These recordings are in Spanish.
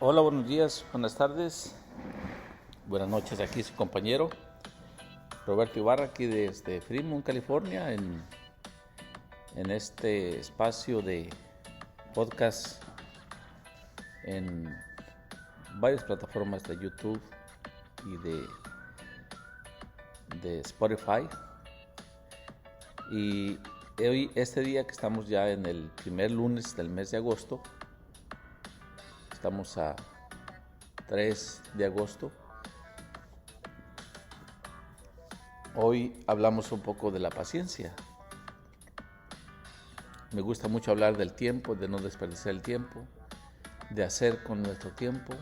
Hola, buenos días, buenas tardes, buenas noches. Aquí su compañero Roberto Ibarra, aquí desde Fremont, California, en este espacio de podcast en varias plataformas de YouTube y de Spotify. Y hoy, este día que estamos ya en el primer lunes del mes de agosto, estamos a 3 de agosto. Hoy hablamos un poco de la paciencia. Me gusta mucho hablar del tiempo, de no desperdiciar el tiempo, de hacer con nuestro tiempo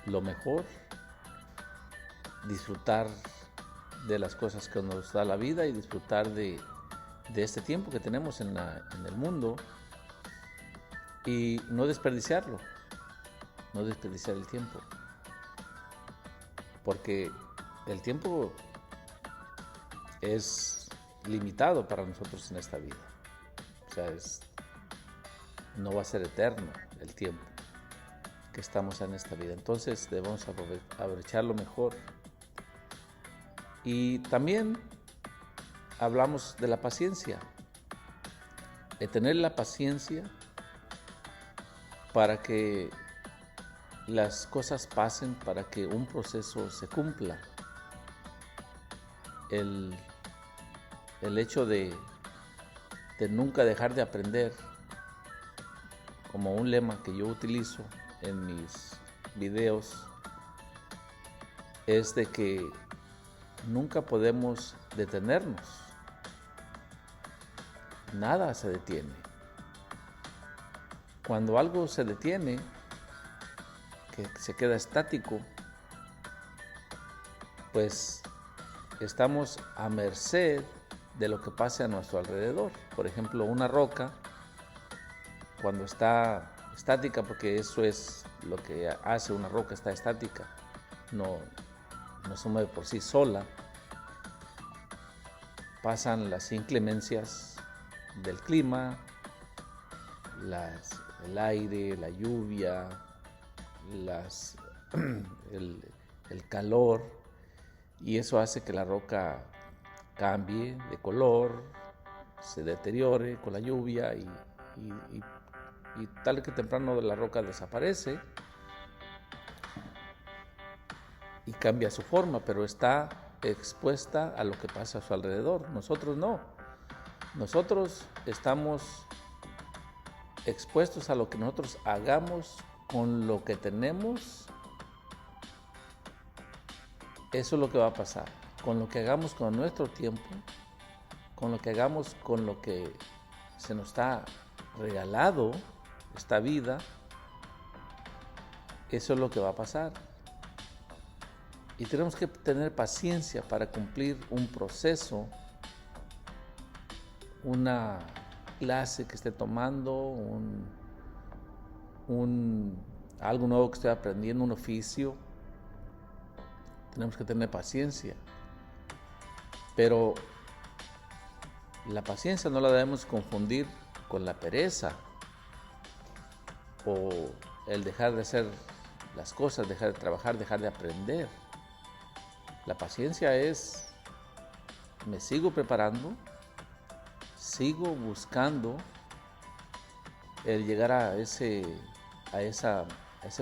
lo mejor, disfrutar de las cosas que nos da la vida y disfrutar de este tiempo que tenemos en el mundo y no desperdiciarlo, no desperdiciar el tiempo, porque el tiempo es limitado para nosotros en esta vida. O sea, no va a ser eterno el tiempo que estamos en esta vida. Entonces debemos aprovecharlo mejor. Y también hablamos de la paciencia, de tener la paciencia para que las cosas pasen, para que un proceso se cumpla. El hecho de nunca dejar de aprender, como un lema que yo utilizo en mis videos, es de que nunca podemos detenernos. Nada se detiene. Cuando algo se detiene, que se queda estático, pues estamos a merced de lo que pase a nuestro alrededor. Por ejemplo, una roca, cuando está estática, porque eso es lo que hace una roca, está estática, no se mueve por sí sola, pasan las inclemencias del clima, el aire, la lluvia, el calor, y eso hace que la roca cambie de color, se deteriore con la lluvia y tal que temprano la roca desaparece y cambia su forma, pero está expuesta a lo que pasa a su alrededor. Nosotros no. Nosotros estamos expuestos a lo que nosotros hagamos con lo que tenemos. Eso es lo que va a pasar. Con lo que hagamos con nuestro tiempo, con lo que hagamos con lo que se nos está regalado, esta vida, eso es lo que va a pasar. Y tenemos que tener paciencia para cumplir un proceso, una clase que esté tomando, algo nuevo que esté aprendiendo, un oficio. Tenemos que tener paciencia. Pero la paciencia no la debemos confundir con la pereza o el dejar de hacer las cosas, dejar de trabajar, dejar de aprender. La paciencia es, me sigo preparando, sigo buscando el llegar a ese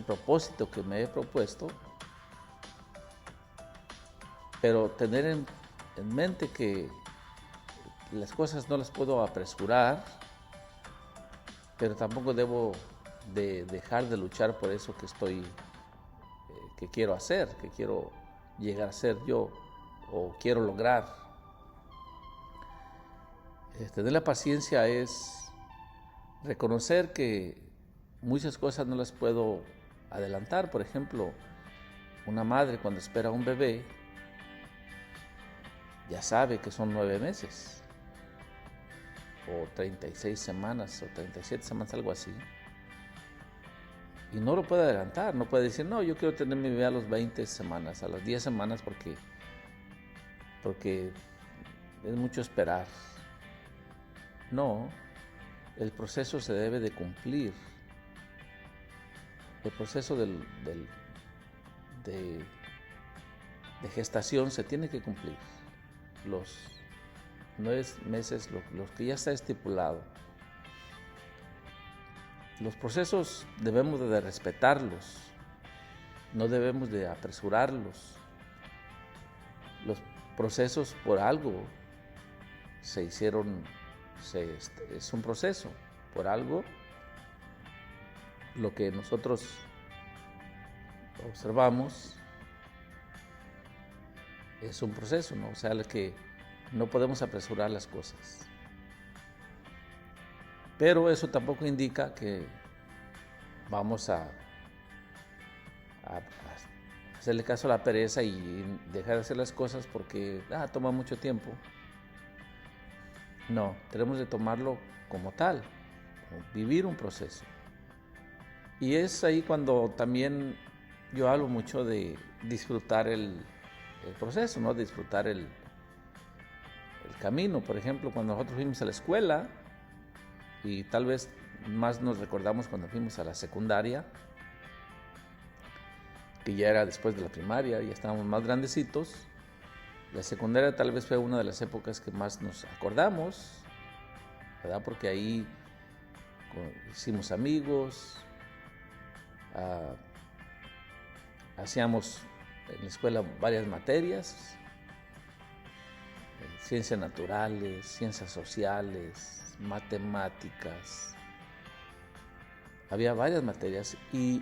propósito que me he propuesto, pero tener en mente que las cosas no las puedo apresurar, pero tampoco debo de dejar de luchar por eso que quiero hacer, que quiero llegar a ser yo o quiero lograr. Tener la paciencia es reconocer que muchas cosas no las puedo adelantar. Por ejemplo, una madre cuando espera a un bebé ya sabe que son 9 meses o 36 semanas o 37 semanas, algo así, y no lo puede adelantar. No puede decir, no, yo quiero tener mi bebé a las 20 semanas, a las 10 semanas, porque es mucho esperar. No, el proceso se debe de cumplir. el proceso de gestación se tiene que cumplir. Los 9 meses, lo que ya está estipulado. Los procesos debemos de respetarlos, no debemos de apresurarlos. Los procesos por algo se hicieron, es un proceso, por algo lo que nosotros observamos es un proceso, ¿no? O sea, que no podemos apresurar las cosas. Pero eso tampoco indica que vamos a hacerle caso a la pereza y dejar de hacer las cosas porque toma mucho tiempo. No, tenemos de tomarlo como tal, como vivir un proceso. Y es ahí cuando también yo hablo mucho de disfrutar el proceso, ¿no? Disfrutar el camino. Por ejemplo, cuando nosotros fuimos a la escuela, y tal vez más nos recordamos cuando fuimos a la secundaria, que ya era después de la primaria, ya estábamos más grandecitos. La secundaria tal vez fue una de las épocas que más nos acordamos, ¿verdad? Porque ahí hicimos amigos, hacíamos en la escuela varias materias, ciencias naturales, ciencias sociales, matemáticas. Había varias materias y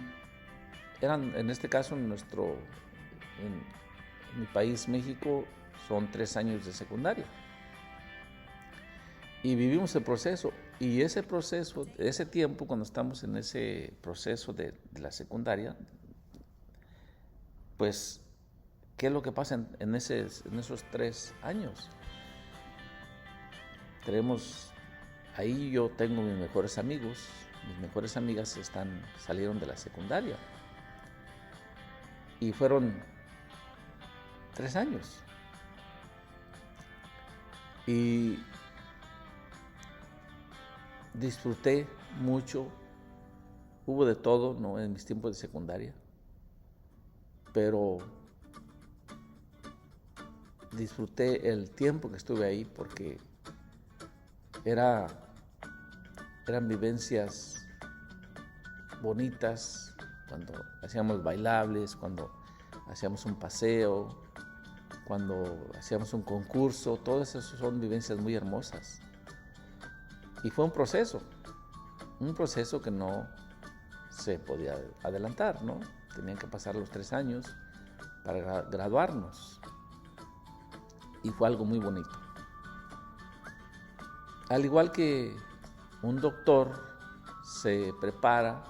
eran, en este caso, en mi país, México, son 3 años de secundaria. Y vivimos el proceso. Y ese proceso, ese tiempo, cuando estamos en ese proceso de la secundaria, pues, ¿qué es lo que pasa en esos 3 años? Ahí yo tengo mis mejores amigos, mis mejores amigas salieron de la secundaria. Y fueron 3 años. Y disfruté mucho, hubo de todo, ¿no? En mis tiempos de secundaria, pero disfruté el tiempo que estuve ahí porque eran vivencias bonitas, cuando hacíamos bailables, cuando hacíamos un paseo, cuando hacíamos un concurso, todas esas son vivencias muy hermosas. Y fue un proceso que no se podía adelantar, ¿no? Tenían que pasar los 3 años para graduarnos. Y fue algo muy bonito. Al igual que un doctor se prepara,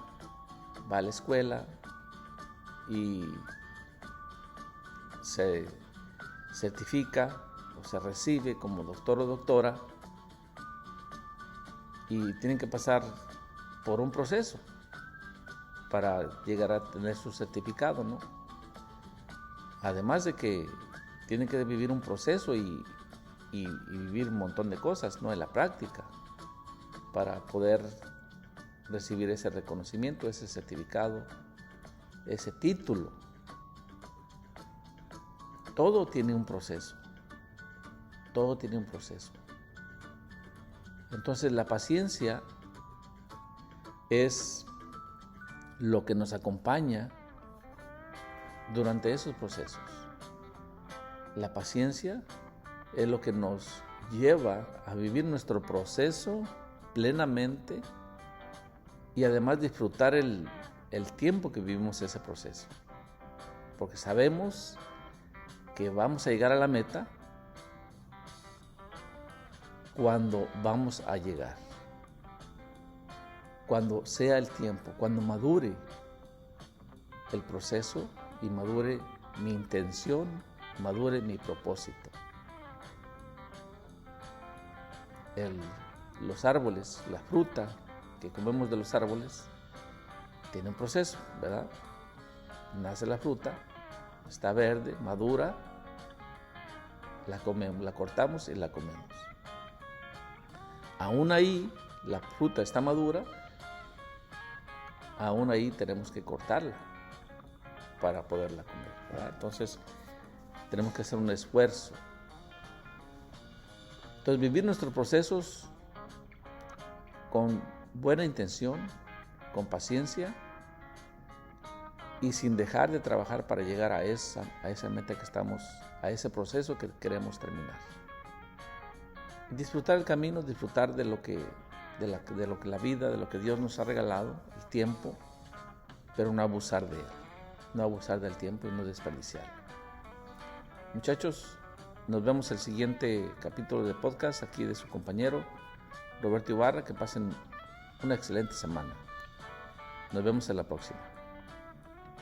va a la escuela y se certifica o se recibe como doctor o doctora, y tienen que pasar por un proceso para llegar a tener su certificado, ¿no? Además de que tienen que vivir un proceso y vivir un montón de cosas, ¿no? En la práctica, para poder recibir ese reconocimiento, ese certificado, ese título. Todo tiene un proceso. Todo tiene un proceso. Entonces la paciencia es lo que nos acompaña durante esos procesos. La paciencia es lo que nos lleva a vivir nuestro proceso plenamente y además disfrutar el tiempo que vivimos ese proceso. Porque sabemos que vamos a llegar a la meta cuando vamos a llegar. Cuando sea el tiempo, cuando madure el proceso y madure mi intención, madure mi propósito. Los árboles, la fruta que comemos de los árboles, tiene un proceso, ¿verdad? Nace la fruta, está verde, madura, la comemos, la cortamos y la comemos. Aún ahí, la fruta está madura aún ahí tenemos que cortarla para poderla comer, ¿verdad? Entonces, tenemos que hacer un esfuerzo. Entonces, vivir nuestros procesos con buena intención, con paciencia y sin dejar de trabajar para llegar a esa meta que estamos, a ese proceso que queremos terminar. Disfrutar el camino, disfrutar de lo que la vida, de lo que Dios nos ha regalado, el tiempo, pero no abusar de él, no abusar del tiempo y no desperdiciarlo. Muchachos, nos vemos el siguiente capítulo de podcast aquí de su compañero Roberto Ibarra. Que pasen una excelente semana. Nos vemos en la próxima.